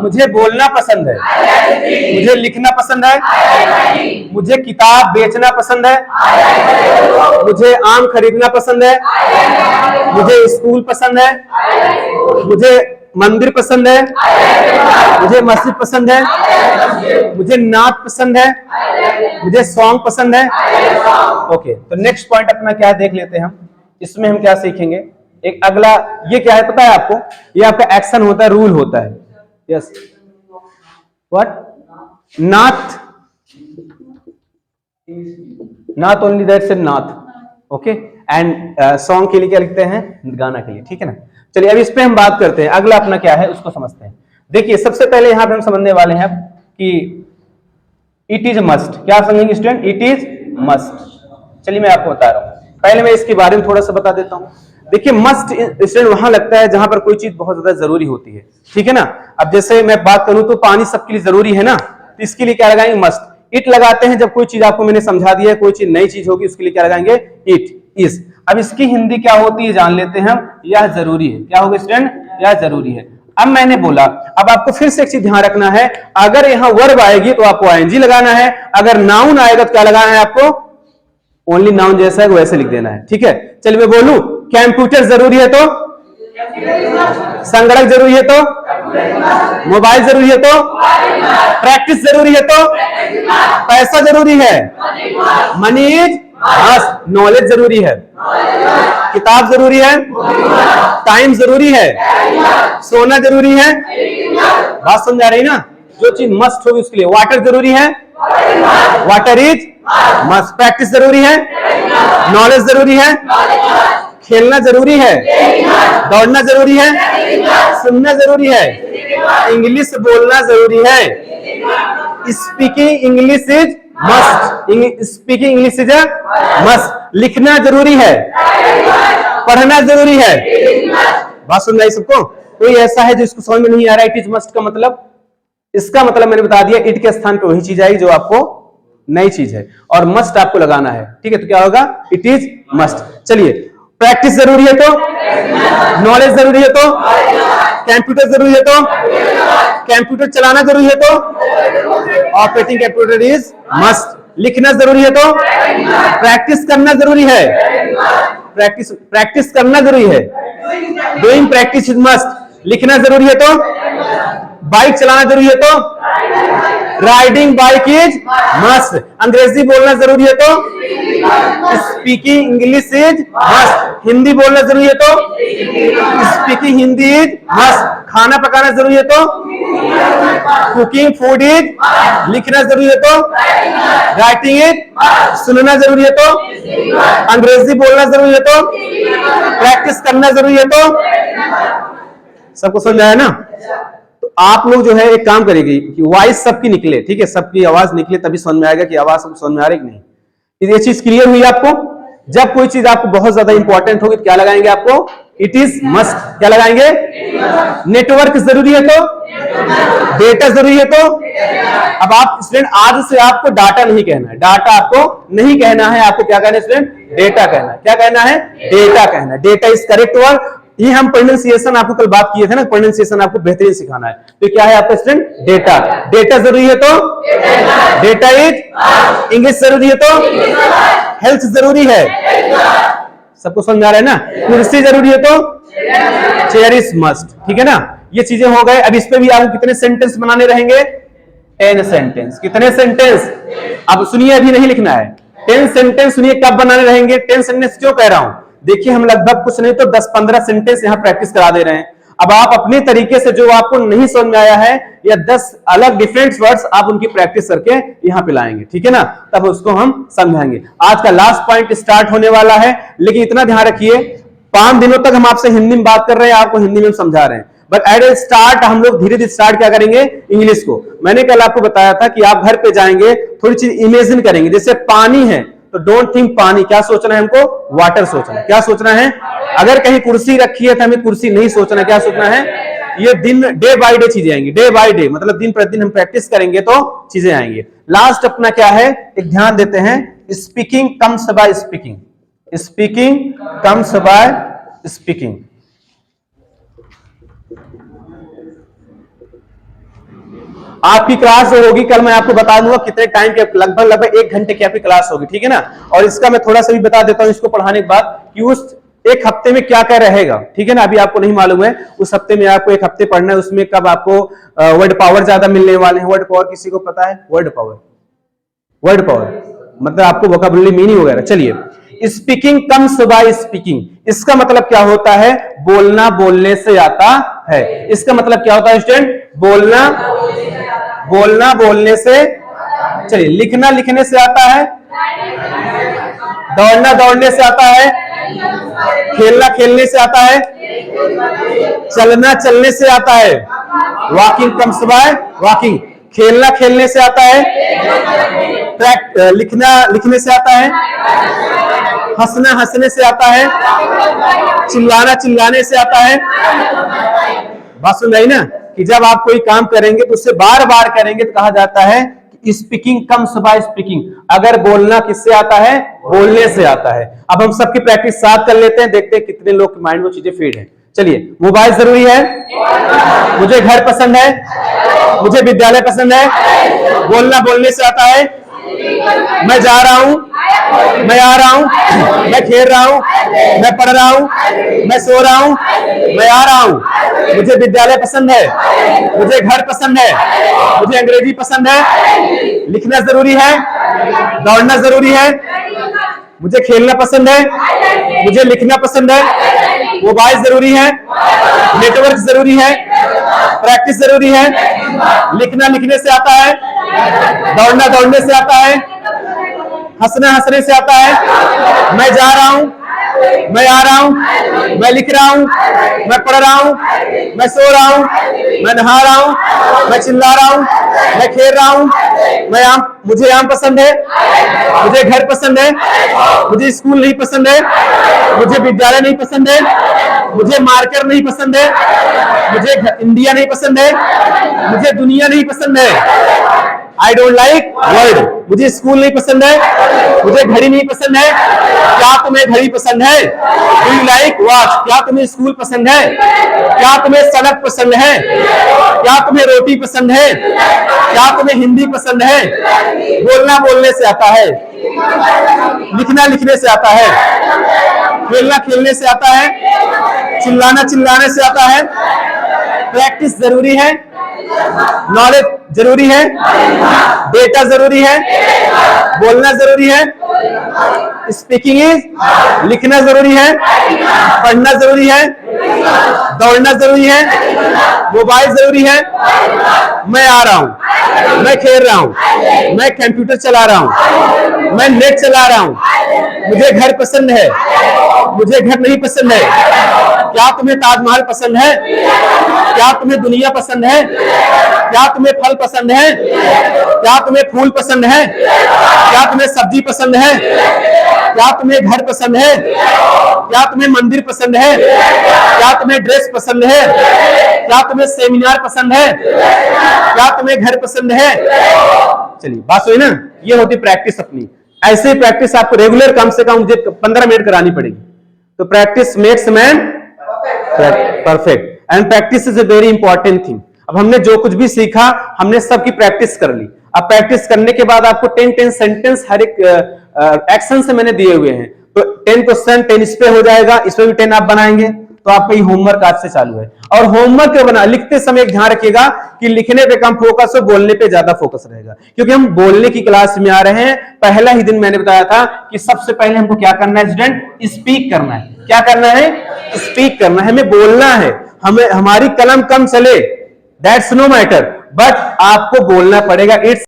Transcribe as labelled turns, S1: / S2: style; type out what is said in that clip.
S1: मुझे बोलना पसंद है, मुझे लिखना पसंद है, मुझे किताब बेचना पसंद है, मुझे आम खरीदना पसंद है, मुझे स्कूल पसंद है, मुझे मंदिर पसंद है, मुझे मस्जिद पसंद है, मुझे नाच पसंद है, मुझे सॉन्ग पसंद है। ओके, तो नेक्स्ट पॉइंट अपना क्या देख लेते हैं हम। इसमें हम क्या सीखेंगे, एक अगला, ये क्या है पता है आपको, ये आपका एक्शन होता है, रूल होता है। Yes, what, not only that's not, okay, and song के लिए क्या लिखते हैं, गाना के लिए, ठीक है ना। चलिए अब इस पे हम बात करते हैं, अगला अपना क्या है उसको समझते हैं। देखिए सबसे पहले यहां पे हम समझने वाले हैं कि इट इज मस्ट, क्या समझेंगे स्टूडेंट, इट इज मस्ट। चलिए मैं आपको बता रहा हूं, पहले मैं इसके बारे में थोड़ा सा बता देता हूं। देखिए मस्ट स्टूडेंट वहां लगता है जहां पर कोई चीज बहुत ज्यादा जरूरी होती है, ठीक है ना। अब जैसे मैं बात करूं तो पानी सबके लिए जरूरी है ना, तो इसके लिए क्या लगाएंगे, मस्ट। इट लगाते हैं जब कोई चीज आपको मैंने समझा दिया है, कोई चीज नई चीज होगी उसके लिए क्या लगाएंगे, इट इज। अब इसकी हिंदी क्या होती है जान लेते हैं हम, यह जरूरी है। क्या होगा स्टूडेंट, यह जरूरी है। अब मैंने बोला, अब आपको फिर से एक चीज ध्यान रखना है, अगर यहां वर्ब आएगी तो आपको आईएनजी लगाना है, अगर नाउन आएगा तो क्या लगाना है आपको, ओनली नाउन जैसा है वैसे लिख देना है, ठीक है। चलिए मैं बोलूं, कंप्यूटर जरूरी है तो, संगणक जरूरी है तो, मोबाइल जरूरी है तो, प्रैक्टिस जरूरी है तो, पैसा जरूरी है, मनी इज मस्ट, नॉलेज जरूरी है, किताब जरूरी है, टाइम जरूरी है, सोना जरूरी है। बात समझ आ रही ना, जो चीज मस्ट होगी उसके लिए, वाटर जरूरी है, वाटर इज मस्ट, प्रैक्टिस जरूरी है, नॉलेज जरूरी है, खेलना जरूरी है, दौड़ना जरूरी है, सुनना जरूरी है, इंग्लिश बोलना जरूरी है, speaking English is must, speaking English is must, लिखना जरूरी है, पढ़ना जरूरी है। बात सुन रही सबको, कोई ऐसा है जो इसको समझ में नहीं आ रहा है इट इज मस्ट का मतलब, इसका मतलब मैंने बता दिया, इट के स्थान पर वही चीज आएगी जो आपको नई चीज है, और मस्ट आपको लगाना है, ठीक है। तो क्या होगा, इट इज मस्ट। चलिए, प्रैक्टिस जरूरी है तो, नॉलेज जरूरी है तो, कंप्यूटर जरूरी है तो, कंप्यूटर चलाना जरूरी है तो, ऑपरेटिंग कंप्यूटर इज मस्ट, लिखना जरूरी है तो, प्रैक्टिस करना जरूरी है, प्रैक्टिस करना जरूरी है, डूइंग प्रैक्टिस इज मस्ट, लिखना जरूरी है तो, बाइक चलाना जरूरी है तो, राइडिंग बाइक इज मस्ट, अंग्रेजी बोलना जरूरी है तो, speaking English is must, Hindi बोलना जरूरी है तो, स्पीकिंग हिंदी इज मस्ट, खाना पकाना जरूरी है तो, कुकिंग फूड इज, लिखना जरूरी है तो, राइटिंग इज, सुनना जरूरी है तो, अंग्रेजी बोलना जरूरी है तो, प्रैक्टिस करना जरूरी है तो। सबको समझ आया ना। तो आप लोग जो है एक काम करेगी कि वॉइस सबकी निकले, ठीक है, सबकी आवाज निकले तभी समझ में आएगा कि आवाज सबको समझ में आ रही कि नहीं। ये चीज क्लियर हुई आपको। जब कोई चीज आपको बहुत ज्यादा इंपॉर्टेंट होगी तो क्या लगाएंगे आपको, इट इज मस्ट, क्या लगाएंगे, नेटवर्क जरूरी है तो, डेटा जरूरी है तो। अब आप स्टूडेंट आज से आपको डाटा नहीं कहना है, डाटा आपको नहीं कहना है, आपको क्या कहना है स्टूडेंट, डेटा कहना है। क्या कहना है, डेटा कहना है, डेटा इज करेक्ट वर्ड। ये हम प्रोनाउंसिएशन आपको कल बात किए थे ना, प्रोनाउंसिएशन आपको बेहतरीन सिखाना है। तो क्या है आपका स्टूडेंट, डेटा, डेटा जरूरी है तो, डेटा इज, इंग्लिश जरूरी है तो, हेल्थ जरूरी है, सबको समझ आ रहा है ना, कुर्सी जरूरी है तो, चेयर इज मस्ट, ठीक है ना। ये चीजें हो गए। अब इस पे भी आपको कितने सेंटेंस बनाने रहेंगे, 10 सेंटेंस। कितने सेंटेंस, अब सुनिए, अभी नहीं लिखना है, 10 सेंटेंस सुनिए कब बनाने रहेंगे। 10 सेंटेंस क्यों कह रहा हूं, देखिए हम लगभग कुछ नहीं तो 10-15 सेंटेंस यहां प्रैक्टिस करा दे रहे हैं। अब आप अपने तरीके से जो आपको नहीं समझ में आया है, या 10 अलग डिफरेंट वर्ड्स आप उनकी प्रैक्टिस करके यहां पे लाएंगे, ठीक है ना, तब उसको हम समझाएंगे। आज का लास्ट पॉइंट स्टार्ट होने वाला है, लेकिन इतना ध्यान रखिए 5 दिनों तक हम आपसे हिंदी में बात कर रहे हैं, आपको हिंदी में समझा रहे हैं, बट एट ए स्टार्ट हम लोग धीरे धीरे स्टार्ट क्या करेंगे, इंग्लिश को। मैंने कल आपको बताया था कि आप घर पे जाएंगे थोड़ी चीज इमेजिन करेंगे, जैसे पानी है तो डोंट थिंक पानी, क्या सोचना है हमको, वाटर सोचना है। क्या सोचना है, अगर कहीं कुर्सी रखी है तो हमें कुर्सी नहीं सोचना, क्या सोचना है, ये दिन डे बाय डे चीजें आएंगी, डे बाय डे मतलब दिन प्रतिदिन हम प्रैक्टिस करेंगे तो चीजें आएंगी। लास्ट अपना क्या है, एक ध्यान देते हैं, speaking comes by speaking, speaking comes by speaking. आपकी क्लास जो होगी कल मैं आपको बता दूंगा कितने टाइम के, लगभग 1 घंटे की आपकी क्लास होगी, ठीक है ना। और इसका मैं थोड़ा सा भी बता देता हूं इसको पढ़ाने के बाद कि उस एक हफ्ते में क्या क्या रहेगा, ठीक है ना। अभी आपको नहीं मालूम है, उस हफ्ते में आपको 1 हफ्ते पढ़ना है, उसमें कब आपको वर्ड पावर ज्यादा मिलने वाले हैं। वर्ड पावर किसी को पता है? वर्ड पावर मतलब आपको वोकैबुलरी मीनिंग वगैरह। चलिए, स्पीकिंग कम्स बाय स्पीकिंग, इसका मतलब क्या होता है? बोलना बोलने से आता है। इसका मतलब क्या होता है स्टूडेंट? बोलना बोलने से। चलिए, लिखना लिखने से आता है, दौड़ना दौड़ने से आता है, खेलना खेलने से आता है, चलना चलने से आता है, वॉकिंग कम्स बाय वॉकिंग, खेलना खेलने से आता है, लिखना लिखने से आता है, हंसना हंसने से आता है, चिल्लाना चिल्लाने से आता है। बात सुन रही ना कि जब आप कोई काम करेंगे तो उससे बार बार करेंगे तो कहा जाता है कि स्पीकिंग कम्स बाय स्पीकिंग। अगर बोलना किससे आता है? बोलने से आता है। अब हम सबकी प्रैक्टिस साथ कर लेते हैं, देखते हैं कितने लोग के माइंड में चीजें फीड है। चलिए, मोबाइल जरूरी है, मुझे घर पसंद है, मुझे विद्यालय पसंद है, बोलना बोलने से आता है, मैं जा रहा हूं, मैं आ रहा हूं, मैं खेल रहा हूं, मैं पढ़ रहा हूं, मैं सो रहा हूं, मैं आ रहा हूं, मुझे विद्यालय पसंद है, मुझे घर पसंद है, मुझे अंग्रेजी पसंद है, लिखना जरूरी है, दौड़ना जरूरी है, मुझे खेलना पसंद है, मुझे लिखना पसंद है, मोबाइल जरूरी है, नेटवर्क जरूरी है, प्रैक्टिस जरूरी है, लिखना लिखने से आता है, दौड़ना दौड़ने से आता है, हंसना हंसने से आता है, मैं जा रहा हूं, मैं आ रहा हूं, मैं लिख रहा हूं, मैं पढ़ रहा हूं, मैं सो रहा हूं, मैं नहा रहा हूं, मैं चिल्ला रहा हूं, मैं खेल रहा हूं, मुझे आम पसंद है, मुझे घर पसंद है, मुझे स्कूल नहीं पसंद है, मुझे विद्यालय नहीं पसंद है, मुझे मार्कर नहीं पसंद है, मुझे इंडिया नहीं पसंद है, मुझे दुनिया नहीं पसंद है, आई डोंट लाइक वर्ल्ड, मुझे स्कूल नहीं पसंद है, मुझे घड़ी नहीं पसंद है, क्या तुम्हें घड़ी पसंद है? डू यू लाइक वॉच, क्या तुम्हें स्कूल पसंद है? क्या तुम्हें सड़क पसंद है? क्या तुम्हें रोटी पसंद है? क्या तुम्हें हिंदी पसंद है? बोलना बोलने से आता है, लिखना लिखने से आता है, खेलना खेलने से आता है, चिल्लाना चिल्लाने से आता है, प्रैक्टिस जरूरी है, नॉलेज जरूरी है, डेटा जरूरी है, बोलना जरूरी है, स्पीकिंग इज, लिखना जरूरी है, पढ़ना जरूरी है, दौड़ना जरूरी है, मोबाइल जरूरी है, मैं आ रहा हूं, मैं खेल रहा हूं, मैं कंप्यूटर चला रहा हूं, मैं नेट चला रहा हूं, मुझे घर पसंद है, मुझे घर नहीं पसंद है, क्या तुम्हें ताजमहल पसंद है? क्या तुम्हें दुनिया पसंद है? क्या तुम्हें फल पसंद है? क्या तुम्हें फूल पसंद है? क्या तुम्हें सब्जी पसंद है? क्या तुम्हें घर पसंद है? क्या तुम्हें मंदिर पसंद है? क्या तुम्हें ड्रेस पसंद है? क्या तुम्हें सेमिनार पसंद है? क्या तुम्हें घर पसंद है? चलिए, बात हुई ना। ये होती प्रैक्टिस अपनी। ऐसे प्रैक्टिस आपको रेगुलर कम से कम मुझे 15 मिनट करानी पड़ेगी। तो practice makes man perfect and practice is a very important thing. अब हमने जो कुछ भी सीखा हमने सबकी प्रैक्टिस कर ली। अब प्रैक्टिस करने के बाद आपको 10 सेंटेंस हर एक एक्शन से मैंने दिए हुए हैं, तो 10 क्वेश्चन 10 इस पे हो जाएगा, इस पे भी 10 आप बनाएंगे। तो आपका ये होमवर्क आज से चालू है। और होमवर्क पे बना लिखते समय एक ध्यान रखिएगा कि लिखने पे कम फोकस हो, बोलने पे ज्यादा फोकस रहेगा, क्योंकि हम बोलने की क्लास में आ रहे हैं। पहला ही दिन मैंने बताया था कि सबसे पहले हमको क्या करना है स्टूडेंट, स्पीक करना है। क्या करना है? स्पीक करना है, हमें बोलना है। हमें हमारी कलम कम चले दैट्स नो मैटर, बट आपको बोलना पड़ेगा। इट्स